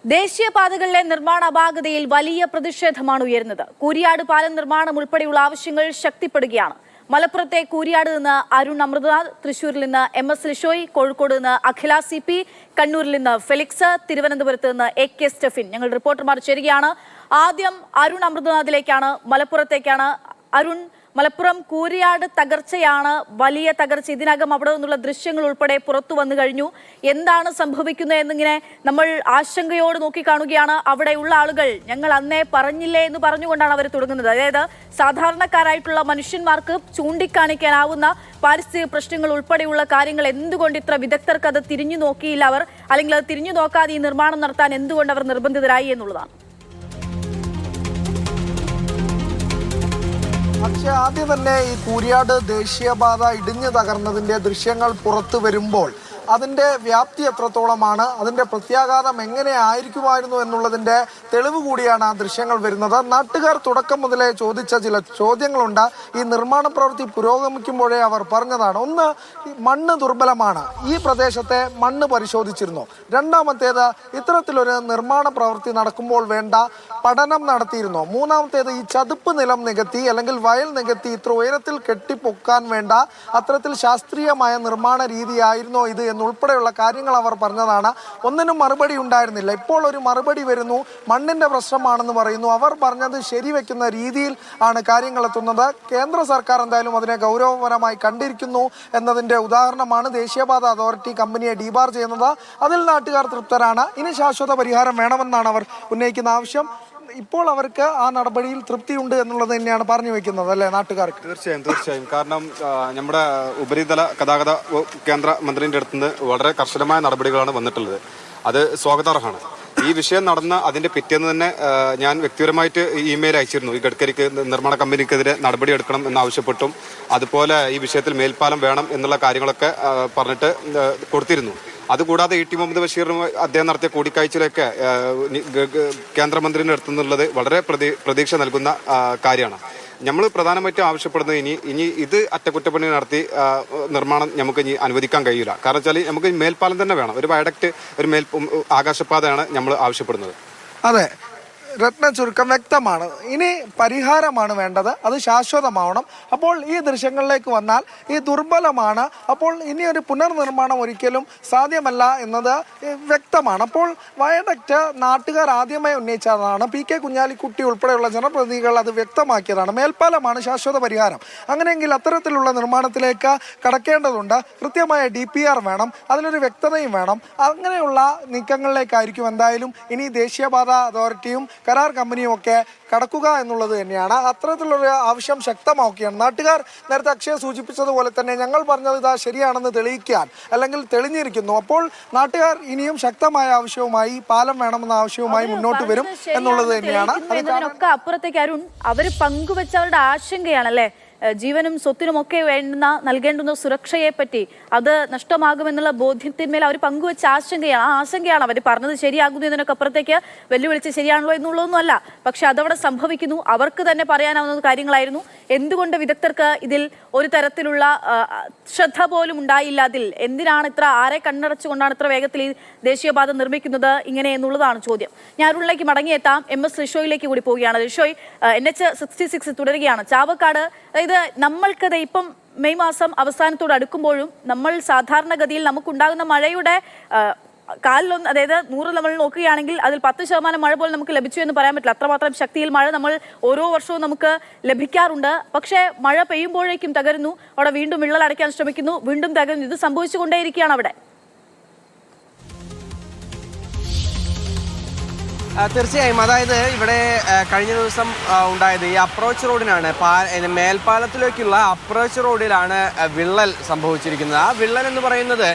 ദേശീയപാതകളിലെ നിർമ്മാണ അപാകതയിൽ വലിയ പ്രതിഷേധമാണ് ഉയരുന്നത്. കൂരിയാട് പാലം നിർമ്മാണം ഉൾപ്പെടെയുള്ള ആവശ്യങ്ങൾ ശക്തിപ്പെടുകയാണ്. മലപ്പുറത്തെ കൂരിയാട് നിന്ന് അരുൺ അമൃതനാഥ്, തൃശൂരിൽ നിന്ന് MS ലിഷോയ്, കോഴിക്കോട് നിന്ന് അഖില CP, കണ്ണൂരിൽ നിന്ന് ഫെലിക്സ്, തിരുവനന്തപുരത്ത് നിന്ന് AK സ്റ്റെഫിൻ. ഞങ്ങൾ റിപ്പോർട്ടർമാർ ചേരുകയാണ്. ആദ്യം അരുൺ അമൃതനാഥിലേക്കാണ്, മലപ്പുറത്തേക്കാണ്. അരുൺ, മലപ്പുറം കൂരിയാട് തകർച്ചയാണ്, വലിയ തകർച്ച. ഇതിനകം അവിടെ നിന്നുള്ള ദൃശ്യങ്ങൾ ഉൾപ്പെടെ പുറത്തു വന്നു കഴിഞ്ഞു. എന്താണ് സംഭവിക്കുന്നത് എന്നിങ്ങനെ നമ്മൾ ആശങ്കയോട് നോക്കിക്കാണുകയാണ്. അവിടെയുള്ള ആളുകൾ ഞങ്ങൾ അന്നേ പറഞ്ഞില്ലേ എന്ന് പറഞ്ഞുകൊണ്ടാണ് അവർ തുടങ്ങുന്നത്. അതായത് സാധാരണക്കാരായിട്ടുള്ള മനുഷ്യന്മാർക്ക് ചൂണ്ടിക്കാണിക്കാനാവുന്ന പാരിസ്ഥിതിക പ്രശ്നങ്ങൾ ഉൾപ്പെടെയുള്ള കാര്യങ്ങൾ എന്തുകൊണ്ട് ഇത്ര വിദഗ്ധർക്ക് അത് തിരിഞ്ഞു നോക്കിയില്ല അവർ, അല്ലെങ്കിൽ അത് തിരിഞ്ഞു നോക്കാതെ ഈ നിർമ്മാണം നടത്താൻ എന്തുകൊണ്ട് അവർ നിർബന്ധിതരായി എന്നുള്ളതാണ്. പക്ഷെ ആദ്യം തന്നെ ഈ കൂരിയാട് ദേശീയപാത ഇടിഞ്ഞു തകർന്നതിന്റെ ദൃശ്യങ്ങൾ പുറത്തു വരുമ്പോൾ അതിൻ്റെ വ്യാപ്തി എത്രത്തോളമാണ്, അതിൻ്റെ പ്രത്യാഘാതം എങ്ങനെ ആയിരിക്കുമായിരുന്നു എന്നുള്ളതിൻ്റെ തെളിവ് കൂടിയാണ് ആ ദൃശ്യങ്ങൾ വരുന്നത്. നാട്ടുകാർ തുടക്കം മുതലേ ചോദിച്ച ചില ചോദ്യങ്ങളുണ്ട്. ഈ നിർമ്മാണ പ്രവൃത്തി പുരോഗമിക്കുമ്പോഴേ അവർ പറഞ്ഞതാണ്. ഒന്ന്, ഈ മണ്ണ് ദുർബലമാണ്, ഈ പ്രദേശത്തെ മണ്ണ് പരിശോധിച്ചിരുന്നു. രണ്ടാമത്തേത്, ഇത്തരത്തിലൊരു നിർമ്മാണ പ്രവൃത്തി നടക്കുമ്പോൾ വേണ്ട പഠനം നടത്തിയിരുന്നു. മൂന്നാമത്തേത്, ഈ ചതുപ്പ് നിലം നികത്തി അല്ലെങ്കിൽ വയൽ നികത്തി ഇത്ര ഉയരത്തിൽ കെട്ടിപ്പൊക്കാൻ വേണ്ട അത്തരത്തിൽ ശാസ്ത്രീയമായ നിർമ്മാണ രീതിയായിരുന്നോ ഇത് ഉൾപ്പെടെയുള്ള കാര്യങ്ങൾ അവർ പറഞ്ഞതാണ്. ഒന്നിനും മറുപടി ഉണ്ടായിരുന്നില്ല. ഇപ്പോൾ ഒരു മറുപടി വരുന്നു, മണ്ണിന്റെ പ്രശ്നമാണെന്ന് പറയുന്നു. അവർ പറഞ്ഞത് ശരിവെക്കുന്ന രീതിയിൽ ആണ് കാര്യങ്ങൾ എത്തുന്നത്. കേന്ദ്ര സർക്കാർ എന്തായാലും അതിനെ ഗൗരവപരമായി കണ്ടിരിക്കുന്നു എന്നതിന്റെ ഉദാഹരണമാണ് ദേശീയപാത അതോറിറ്റി കമ്പനിയെ ഡീബാർ ചെയ്യുന്നത്. അതിൽ നാട്ടുകാർ തൃപ്തരാണ്. ഇനി ശാശ്വത പരിഹാരം വേണമെന്നാണ് അവർ ഉന്നയിക്കുന്ന ആവശ്യം. ഇപ്പോൾ അവർക്ക് ആ നടപടിയിൽ തൃപ്തിയുണ്ട് എന്നുള്ളത് തന്നെയാണ് പറഞ്ഞു വെക്കുന്നത്, അല്ലേ നാട്ടുകാർക്ക്? തീർച്ചയായും. കാരണം നമ്മുടെ ഉപരിതല ഗതാഗത കേന്ദ്ര മന്ത്രിന്റെ അടുത്ത് നിന്ന് വളരെ കർശനമായ നടപടികളാണ് വന്നിട്ടുള്ളത്. അത് സ്വാഗതാർഹമാണ്. ഈ വിഷയം നടന്ന അതിന്റെ പിറ്റേന്ന് തന്നെ ഞാൻ വ്യക്തിപരമായിട്ട് ഇമെയിൽ അയച്ചിരുന്നു. ഈ ഗഡ്കരിക്ക് നിർമ്മാണ കമ്പനിക്കെതിരെ നടപടി എടുക്കണം എന്നാവശ്യപ്പെട്ടും അതുപോലെ ഈ വിഷയത്തിൽ മേൽപ്പാലം വേണം എന്നുള്ള കാര്യങ്ങളൊക്കെ പറഞ്ഞിട്ട് കൊടുത്തിരുന്നു. അതുകൂടാതെ ET മുഹമ്മദ് ബഷീറുമായി അദ്ദേഹം നടത്തിയ കൂടിക്കാഴ്ചയിലൊക്കെ കേന്ദ്രമന്ത്രിയുടെ അടുത്തു നിന്നുള്ളത് വളരെ പ്രതീക്ഷ നൽകുന്ന കാര്യമാണ്. നമ്മൾ പ്രധാനമായിട്ടും ആവശ്യപ്പെടുന്നത് ഇനി ഇത് അറ്റകുറ്റപ്പണി നടത്തി നിർമ്മാണം നമുക്ക് ഇനി അനുവദിക്കാൻ കഴിയില്ല. കാരണം വെച്ചാൽ നമുക്ക് മേൽപ്പാലം തന്നെ വേണം. ഒരു വയഡക്റ്റ്, ഒരു ആകാശപാതയാണ് നമ്മൾ ആവശ്യപ്പെടുന്നത്. അതെ, രത്ന ചുരുക്കം വ്യക്തമാണ്. ഇനി പരിഹാരമാണ് വേണ്ടത്, അത് ശാശ്വതമാവണം. അപ്പോൾ ഈ ദൃശ്യങ്ങളിലേക്ക് വന്നാൽ ഈ ദുർബലമാണ്, അപ്പോൾ ഇനി ഒരു പുനർനിർമ്മാണം ഒരിക്കലും സാധ്യമല്ല എന്നത് വ്യക്തമാണ്. അപ്പോൾ വയഡക്റ്റ് നാട്ടുകാർ ആദ്യമായി ഉന്നയിച്ചതാണ്. PK കുഞ്ഞാലിക്കുട്ടി ഉൾപ്പെടെയുള്ള ജനപ്രതിനിധികൾ അത് വ്യക്തമാക്കിയതാണ്. മേൽപ്പാലമാണ് ശാശ്വത പരിഹാരം. അങ്ങനെയെങ്കിൽ അത്തരത്തിലുള്ള നിർമ്മാണത്തിലേക്ക് കടക്കേണ്ടതുണ്ട്. കൃത്യമായ DPR വേണം, അതിലൊരു വ്യക്തതയും വേണം. അങ്ങനെയുള്ള നീക്കങ്ങളിലേക്കായിരിക്കും എന്തായാലും ഇനി ദേശീയപാത അതോറിറ്റിയും കരാർ കമ്പനിയും ഒക്കെ കടക്കുക എന്നുള്ളത് തന്നെയാണ്. അത്തരത്തിലൊരു ആവശ്യം ശക്തമാക്കുകയാണ് നാട്ടുകാർ. നേരത്തെ അക്ഷയ സൂചിപ്പിച്ചതുപോലെ തന്നെ ഞങ്ങൾ പറഞ്ഞത് ഇതാ ശരിയാണെന്ന് തെളിയിക്കാൻ അല്ലെങ്കിൽ തെളിഞ്ഞിരിക്കുന്നു. അപ്പോൾ നാട്ടുകാർ ഇനിയും ശക്തമായ ആവശ്യവുമായി, പാലം വേണമെന്ന ആവശ്യവുമായി മുന്നോട്ട് വരും എന്നുള്ളത് തന്നെയാണ്. അതിനൊക്കെ അപ്പുറത്തേക്ക് അരുൺ, അവർ പങ്കുവെച്ചവരുടെ ആശങ്കയാണല്ലേ, ജീവനും സ്വത്തിനുമൊക്കെ നൽകേണ്ടുന്ന സുരക്ഷയെ പറ്റി അത് നഷ്ടമാകുമെന്നുള്ള ബോധ്യത്തിന്മേൽ അവർ പങ്കുവെച്ച ആശങ്കയാണ്. ആ ആശങ്കയാണ് അവർ പറഞ്ഞത് ശരിയാകുന്നു എന്നതിനൊക്കെ അപ്പുറത്തേക്ക് വെല്ലുവിളിച്ച് ശരിയാണല്ലോ എന്നുള്ളതൊന്നും അല്ല. പക്ഷെ അതവിടെ സംഭവിക്കുന്നു. അവർക്ക് തന്നെ പറയാനാവുന്ന കാര്യങ്ങളായിരുന്നു. എന്തുകൊണ്ട് വിദഗ്ധർക്ക് ഇതിൽ ഒരു തരത്തിലുള്ള ശ്രദ്ധ പോലും ഉണ്ടായില്ല? അതിൽ എന്തിനാണ് ഇത്ര, ആരെ കണ്ണടച്ചുകൊണ്ടാണ് ഇത്ര വേഗത്തിൽ ഈ ദേശീയപാത നിർമ്മിക്കുന്നത് ഇങ്ങനെ എന്നുള്ളതാണ് ചോദ്യം. ഞാൻ അരുണിലേക്ക് മടങ്ങിയെത്താം. MS ലിഷോയിലേക്ക് കൂടി പോവുകയാണ്. ലിഷോയ്, NH66 തുടരുകയാണ്. ചാവക്കാട്, അതായത് നമ്മൾക്കത് ഇപ്പം മെയ് മാസം അവസാനത്തോട് അടുക്കുമ്പോഴും നമ്മൾ സാധാരണഗതിയിൽ നമുക്കുണ്ടാകുന്ന മഴയുടെ കാലിലൊന്ന്, അതായത് 100 നമ്മൾ നോക്കുകയാണെങ്കിൽ അതിൽ 10% മഴ പോലും നമുക്ക് ലഭിച്ചു എന്ന് പറയാൻ പറ്റില്ല. അത്രമാത്രം ശക്തിയിൽ മഴ നമ്മൾ ഓരോ വർഷവും നമുക്ക് ലഭിക്കാറുണ്ട്. പക്ഷേ മഴ പെയ്യുമ്പോഴേക്കും തകരുന്നു, അവിടെ വീണ്ടും വിള്ളൽ അടയ്ക്കാൻ ശ്രമിക്കുന്നു, വീണ്ടും തകരുന്നു. ഇത് സംഭവിച്ചുകൊണ്ടേയിരിക്കുകയാണ് അവിടെ. തീർച്ചയായും. അതായത് ഇവിടെ കഴിഞ്ഞ ദിവസം ഉണ്ടായത് ഈ അപ്രോച്ച് റോഡിനാണ്, മേൽപ്പാലത്തിലേക്കുള്ള അപ്രോച്ച് റോഡിലാണ് വിള്ളൽ സംഭവിച്ചിരിക്കുന്നത്. ആ വിള്ളൽ എന്ന് പറയുന്നത്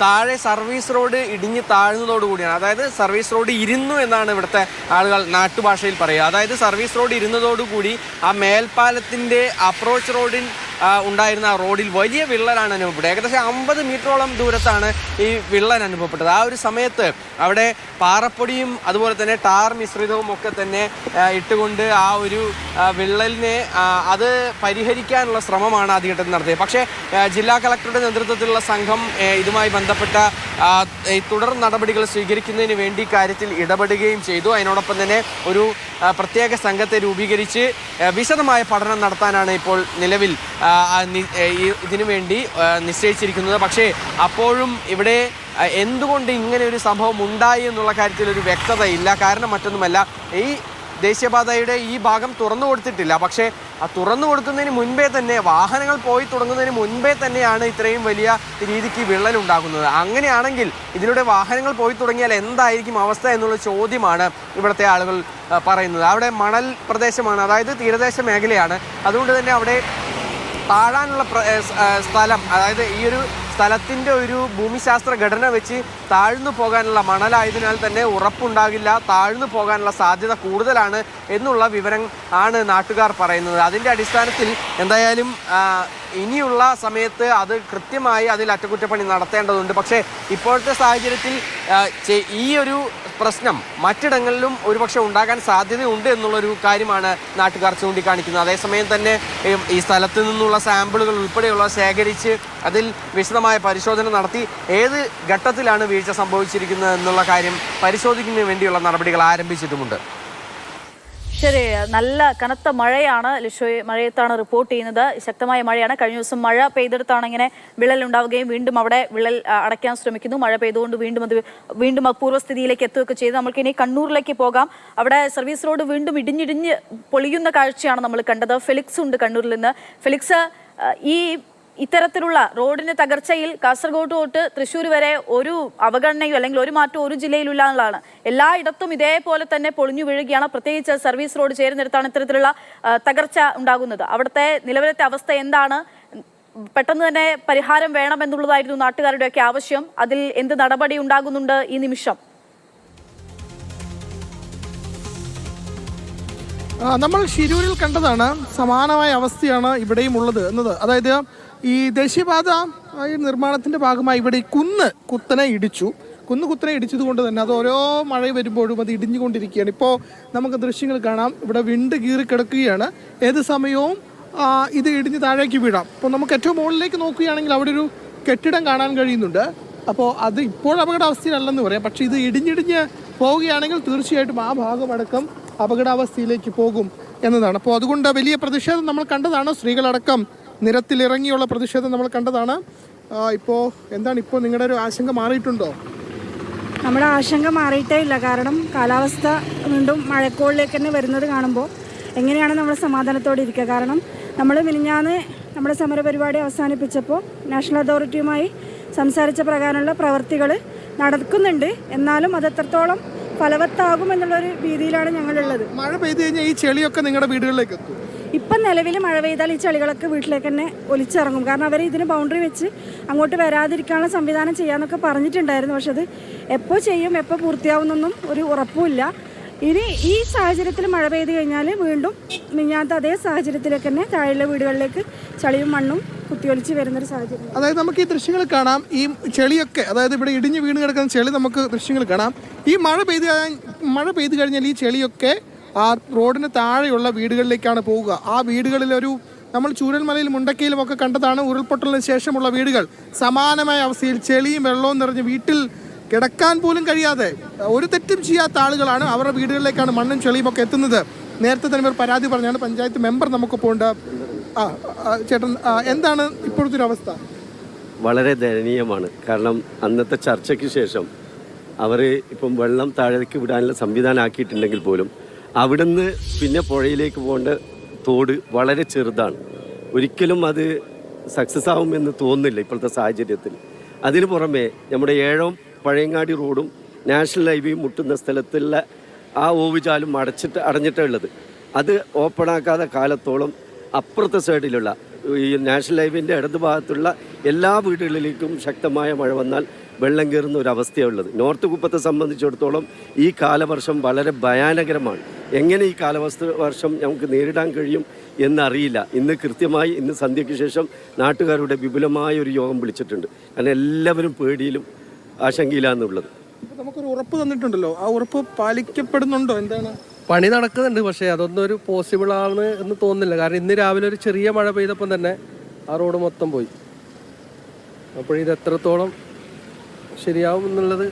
താഴെ സർവീസ് റോഡ് ഇടിഞ്ഞ് താഴ്ന്നതോടുകൂടിയാണ്. അതായത് സർവീസ് റോഡ് ഇരുന്നു എന്നാണ് ഇവിടുത്തെ ആളുകൾ നാട്ടുഭാഷയിൽ പറയുക. അതായത് സർവീസ് റോഡ് ഇരുന്നതോടുകൂടി ആ മേൽപ്പാലത്തിൻ്റെ അപ്രോച്ച് റോഡിൻ ഉണ്ടായിരുന്ന ആ റോഡിൽ വലിയ വിള്ളലാണ് അനുഭവപ്പെട്ടത്. ഏകദേശം 50 മീറ്ററോളം ദൂരത്താണ് ഈ വിള്ളൽ അനുഭവപ്പെട്ടത്. ആ ഒരു സമയത്ത് അവിടെ പാറപ്പൊടിയും അതുപോലെ തന്നെ ടാർ മിശ്രിതവും ഒക്കെ തന്നെ ഇട്ടുകൊണ്ട് ആ ഒരു വിള്ളലിനെ അത് പരിഹരിക്കാനുള്ള ശ്രമമാണ് ആദ്യഘട്ടത്തിൽ നടത്തിയത്. പക്ഷേ ജില്ലാ കളക്ടറുടെ നേതൃത്വത്തിലുള്ള സംഘം ഇതുമായി ബന്ധപ്പെട്ട ഈ തുടർ നടപടികൾ സ്വീകരിക്കുന്നതിന് വേണ്ടി കാര്യത്തിൽ ഇടപെടുകയും ചെയ്തു. അതിനോടൊപ്പം തന്നെ ഒരു പ്രത്യേക സംഘത്തെ രൂപീകരിച്ച് വിശദമായ പഠനം നടത്താനാണ് ഇപ്പോൾ നിലവിൽ ഇതിനു വേണ്ടി നിശ്ചയിച്ചിരിക്കുന്നത്. പക്ഷേ അപ്പോഴും ഇവിടെ എന്തുകൊണ്ട് ഇങ്ങനെ ഒരു സംഭവം ഉണ്ടായി എന്നുള്ള കാര്യത്തിൽ ഒരു വ്യക്തതയില്ല. കാരണം മറ്റൊന്നുമല്ല, ഈ ദേശീയപാതയുടെ ഈ ഭാഗം തുറന്നു കൊടുത്തിട്ടില്ല. പക്ഷേ ആ തുറന്നു കൊടുക്കുന്നതിന് മുൻപേ തന്നെ, വാഹനങ്ങൾ പോയി തുടങ്ങുന്നതിന് മുൻപേ തന്നെയാണ് ഇത്രയും വലിയ രീതിക്ക് വിള്ളൽ ഉണ്ടാകുന്നത്. അങ്ങനെയാണെങ്കിൽ ഇതിലൂടെ വാഹനങ്ങൾ പോയി തുടങ്ങിയാൽ എന്തായിരിക്കും അവസ്ഥ എന്നുള്ള ചോദ്യമാണ് ഇവിടുത്തെ ആളുകൾ പറയുന്നത്. അവിടെ മണൽ പ്രദേശമാണ്, അതായത് തീരദേശ മേഖലയാണ്. അതുകൊണ്ട് തന്നെ അവിടെ താഴാനുള്ള സ്ഥലം, അതായത് ഈ ഒരു സ്ഥലത്തിൻ്റെ ഒരു ഭൂമിശാസ്ത്ര ഘടന വെച്ച് താഴ്ന്നു പോകാനുള്ള മണലായതിനാൽ തന്നെ ഉറപ്പുണ്ടാകില്ല, താഴ്ന്നു പോകാനുള്ള സാധ്യത കൂടുതലാണ് എന്നുള്ള വിവരം ആണ് നാട്ടുകാർ പറയുന്നത്. അതിൻ്റെ അടിസ്ഥാനത്തിൽ എന്തായാലും ഇനിയുള്ള സമയത്ത് അത് കൃത്യമായി അതിൽ അറ്റകുറ്റപ്പണി നടത്തേണ്ടതുണ്ട്. പക്ഷേ ഇപ്പോഴത്തെ സാഹചര്യത്തിൽ ഈ ഒരു പ്രശ്നം മറ്റിടങ്ങളിലും ഒരുപക്ഷെ ഉണ്ടാകാൻ സാധ്യതയുണ്ട് എന്നുള്ളൊരു കാര്യമാണ് നാട്ടുകാർ ചൂണ്ടിക്കാണിക്കുന്നത്. അതേസമയം തന്നെ ഈ സ്ഥലത്ത് നിന്നുള്ള സാമ്പിളുകൾ ഉൾപ്പെടെയുള്ള ശേഖരിച്ച് അതിൽ വിശദമായ പരിശോധന നടത്തി ഏത് ഘട്ടത്തിലാണ് വീഴ്ച സംഭവിച്ചിരിക്കുന്നത് എന്നുള്ള കാര്യം പരിശോധിക്കുന്നതിന് വേണ്ടിയുള്ള നടപടികൾ ആരംഭിച്ചിട്ടുമുണ്ട്. ശരി, നല്ല കനത്ത മഴയാണ് ലിഷോയ്, മഴയത്താണ് റിപ്പോർട്ട് ചെയ്യുന്നത്. ശക്തമായ മഴയാണ്. കഴിഞ്ഞ ദിവസം മഴ പെയ്തെടുത്താണ് ഇങ്ങനെ വിള്ളൽ ഉണ്ടാവുകയും വീണ്ടും അവിടെ വിള്ളൽ അടയ്ക്കാൻ ശ്രമിക്കുന്നു. മഴ പെയ്തുകൊണ്ട് വീണ്ടും പൂർവ്വസ്ഥിതിയിലേക്ക് എത്തുകയൊക്കെ ചെയ്തു. നമ്മൾക്ക് ഇനി കണ്ണൂരിലേക്ക് പോകാം. അവിടെ സർവീസ് റോഡ് വീണ്ടും ഇടിഞ്ഞിടിഞ്ഞ് പൊളിയുന്ന കാഴ്ചയാണ് നമ്മൾ കണ്ടത്. ഫെലിക്സ് ഉണ്ട് കണ്ണൂരിൽ നിന്ന്. ഫെലിക്സ്, ഇത്തരത്തിലുള്ള റോഡിന്റെ തകർച്ചയിൽ കാസർഗോഡ് തൊട്ട് തൃശ്ശൂർ വരെ ഒരു അവഗണനയോ അല്ലെങ്കിൽ ഒരു മാറ്റവും ഒരു ജില്ലയിലില്ല എന്നുള്ളതാണ്. എല്ലായിടത്തും ഇതേപോലെ തന്നെ പൊളിഞ്ഞു വീഴുകയാണ്. പ്രത്യേകിച്ച് സർവീസ് റോഡ് ചേരുന്നിടത്താണ് ഇത്തരത്തിലുള്ള തകർച്ച ഉണ്ടാകുന്നത്. അവിടുത്തെ നിലവിലത്തെ അവസ്ഥ എന്താണ്? പെട്ടെന്ന് തന്നെ പരിഹാരം വേണമെന്നുള്ളതായിരുന്നു നാട്ടുകാരുടെയൊക്കെ ആവശ്യം. അതിൽ എന്ത് നടപടി ഉണ്ടാകുന്നുണ്ട് ഈ നിമിഷം? നമ്മൾ ശിരൂരിൽ കണ്ടതാണ്, സമാനമായ അവസ്ഥയാണ് ഇവിടെയും ഉള്ളത് എന്നത്. അതായത് ഈ ദേശീയപാത നിർമ്മാണത്തിൻ്റെ ഭാഗമായി ഇവിടെ ഈ കുത്തനെ ഇടിച്ചത് കൊണ്ട് തന്നെ അത് ഓരോ മഴ വരുമ്പോഴും അത് ഇടിഞ്ഞുകൊണ്ടിരിക്കുകയാണ്. ഇപ്പോൾ നമുക്ക് ദൃശ്യങ്ങൾ കാണാം, ഇവിടെ വിണ്ട് കീറിക്കിടക്കുകയാണ്. ഏത് സമയവും ഇത് ഇടിഞ്ഞ് താഴേക്ക് വീഴാം. അപ്പോൾ നമുക്ക് ഏറ്റവും മുകളിലേക്ക് നോക്കുകയാണെങ്കിൽ അവിടെ ഒരു കെട്ടിടം കാണാൻ കഴിയുന്നുണ്ട്. അപ്പോൾ അത് ഇപ്പോൾ അപകടാവസ്ഥയിലല്ലെന്ന് പറയാം. പക്ഷേ ഇത് ഇടിഞ്ഞിടിഞ്ഞ് പോവുകയാണെങ്കിൽ തീർച്ചയായിട്ടും ആ ഭാഗമടക്കം അപകടാവസ്ഥയിലേക്ക് പോകും എന്നതാണ്. അപ്പോൾ അതുകൊണ്ട് വലിയ പ്രതിഷേധം നമ്മൾ കണ്ടതാണ്. സ്ത്രീകളടക്കം നിരത്തിലിറങ്ങിയുള്ള പ്രതിഷേധം നമ്മൾ കണ്ടതാണ്. ഇപ്പോൾ നിങ്ങളുടെ ഒരു ആശങ്ക മാറിയിട്ടുണ്ടോ? നമ്മുടെ ആശങ്ക മാറിയിട്ടേ ഇല്ല. കാരണം കാലാവസ്ഥ വീണ്ടും മഴക്കോളിലേക്ക് തന്നെ വരുന്നത് കാണുമ്പോൾ എങ്ങനെയാണ് നമ്മൾ സമാധാനത്തോടെ ഇരിക്കുക? കാരണം നമ്മൾ മിനിഞ്ഞാന്ന് നമ്മുടെ സമരപരിപാടി അവസാനിപ്പിച്ചപ്പോൾ നാഷണൽ അതോറിറ്റിയുമായി സംസാരിച്ച പ്രകാരമുള്ള പ്രവൃത്തികൾ നടക്കുന്നുണ്ട്. എന്നാലും അത് എത്രത്തോളം ഫലവത്താകും എന്നുള്ളൊരു രീതിയിലാണ് ഞങ്ങളുള്ളത്. മഴ പെയ്തു കഴിഞ്ഞാൽ ഈ ചെളിയൊക്കെ നിങ്ങളുടെ വീടുകളിലേക്ക് എത്തും. ഇപ്പം നിലവിൽ മഴ പെയ്താൽ ഈ ചെളികളൊക്കെ വീട്ടിലേക്ക് തന്നെ ഒലിച്ചിറങ്ങും. കാരണം അവർ ഇതിന് ബൗണ്ടറി വെച്ച് അങ്ങോട്ട് വരാതിരിക്കാനുള്ള സംവിധാനം ചെയ്യാമെന്നൊക്കെ പറഞ്ഞിട്ടുണ്ടായിരുന്നു. പക്ഷെ അത് എപ്പോൾ ചെയ്യും, എപ്പോൾ പൂർത്തിയാവുന്നൊന്നും ഒരു ഉറപ്പുമില്ല. ഇനി ഈ സാഹചര്യത്തിൽ മഴ പെയ്ത് കഴിഞ്ഞാൽ വീണ്ടും മിഞ്ഞാത്ത അതേ സാഹചര്യത്തിലേക്ക് തന്നെ താഴെയുള്ള വീടുകളിലേക്ക് ചളിയും മണ്ണും കുത്തിയൊലിച്ച് വരുന്നൊരു സാഹചര്യം. അതായത് നമുക്ക് ഈ ദൃശ്യങ്ങൾ കാണാം. ഈ ചെളിയൊക്കെ, അതായത് ഇവിടെ ഇടിഞ്ഞ് വീണ് കിടക്കുന്ന ചെളി നമുക്ക് ദൃശ്യങ്ങൾ കാണാം. ഈ മഴ പെയ്ത് കഴിഞ്ഞാൽ ഈ ചെളിയൊക്കെ ആ റോഡിന് താഴെയുള്ള വീടുകളിലേക്കാണ് പോവുക. ആ വീടുകളിലൊരു നമ്മൾ ചൂരൽമലയിലും മുണ്ടക്കയിലും ഒക്കെ കണ്ടതാണ് ഉരുൾപൊട്ടലിന് ശേഷമുള്ള വീടുകൾ. സമാനമായ അവസ്ഥയിൽ ചെളിയും വെള്ളവും നിറഞ്ഞ് വീട്ടിൽ കിടക്കാൻ പോലും കഴിയാതെ ഒരു തെറ്റും ചെയ്യാത്ത ആളുകളാണ്. അവരുടെ വീടുകളിലേക്കാണ് മണ്ണും ചെളിയും ഒക്കെ എത്തുന്നത്. നേരത്തെ തന്നെ ഒരു പരാതി പറഞ്ഞാണ് പഞ്ചായത്ത് മെമ്പർ നമുക്കിപ്പോൾ ഉണ്ട്. ചേട്ടൻ, എന്താണ് ഇപ്പോഴത്തെ ഒരു അവസ്ഥ? വളരെ ദയനീയമാണ്. കാരണം അന്നത്തെ ചർച്ചയ്ക്ക് ശേഷം അവർ ഇപ്പം വെള്ളം താഴേക്ക് വിടാനുള്ള സംവിധാനം ആക്കിയിട്ടുണ്ടെങ്കിൽ പോലും അവിടുന്ന് പിന്നെ പുഴയിലേക്ക് പോകേണ്ട തോട് വളരെ ചെറുതാണ്. ഒരിക്കലും അത് സക്സസ് ആവുമെന്ന് തോന്നുന്നില്ല ഇപ്പോഴത്തെ സാഹചര്യത്തിൽ. അതിന് പുറമെ നമ്മുടെ ഏഴോം പഴയങ്ങാടി റോഡും നാഷണൽ ഹൈവേയും മുട്ടുന്ന സ്ഥലത്തുള്ള ആ ഓവുചാലും അടഞ്ഞിട്ടുള്ളത്. അത് ഓപ്പണാക്കാതെ കാലത്തോളം അപ്പുറത്തെ സൈഡിലുള്ള ഈ നാഷണൽ ഹൈവേൻ്റെ ഇടത് ഭാഗത്തുള്ള എല്ലാ വീടുകളിലേക്കും ശക്തമായ മഴ വന്നാൽ വെള്ളം കയറുന്ന ഒരു അവസ്ഥയുള്ളത്. നോർത്ത് കുപ്പത്തെ സംബന്ധിച്ചിടത്തോളം ഈ കാലവർഷം വളരെ ഭയാനകരമാണ്. എങ്ങനെ ഈ വർഷം നമുക്ക് നേരിടാൻ കഴിയും എന്നറിയില്ല. ഇന്ന് സന്ധ്യയ്ക്ക് ശേഷം നാട്ടുകാരുടെ വിപുലമായ ഒരു യോഗം വിളിച്ചിട്ടുണ്ട്. കാരണം എല്ലാവരും പേടിയിലും ആശങ്കയിലാന്നുള്ളത്. നമുക്കൊരു ഉറപ്പ് തന്നിട്ടുണ്ടല്ലോ, ആ ഉറപ്പ് പാലിക്കപ്പെടുന്നുണ്ടോ? എന്താണ്? പണി നടക്കുന്നുണ്ട്, പക്ഷേ അതൊന്നും ഒരു പോസിബിൾ ആണ് എന്ന് തോന്നുന്നില്ല. കാരണം ഇന്ന് രാവിലെ ഒരു ചെറിയ മഴ പെയ്തപ്പം തന്നെ ആ റോഡ് മൊത്തം പോയി. അപ്പോൾ ഇത് എത്രത്തോളം ശരിയാവും എന്നുള്ളത്.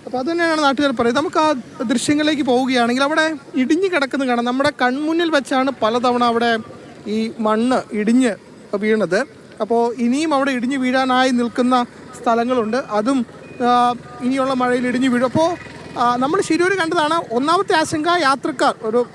അപ്പോൾ അത് തന്നെയാണ് നാട്ടുകാർ പറയുന്നത്. നമുക്ക് ആ ദൃശ്യങ്ങളിലേക്ക് പോവുകയാണെങ്കിൽ അവിടെ ഇടിഞ്ഞു കിടക്കുന്നത് കാണാം. നമ്മുടെ കൺമുന്നിൽ വെച്ചാണ് പലതവണ അവിടെ ഈ മണ്ണ് ഇടിഞ്ഞ് വീണത്. അപ്പോൾ ഇനിയും അവിടെ ഇടിഞ്ഞു വീഴാനായി നിൽക്കുന്ന സ്ഥലങ്ങളുണ്ട്. അതും ഇനിയുള്ള മഴയിൽ ഇടിഞ്ഞു വീഴും. അപ്പോൾ നമ്മൾ ശിരൂർ കണ്ടതാണ്. ഒന്നാമത്തെ ആശങ്ക യാത്രക്കാർ.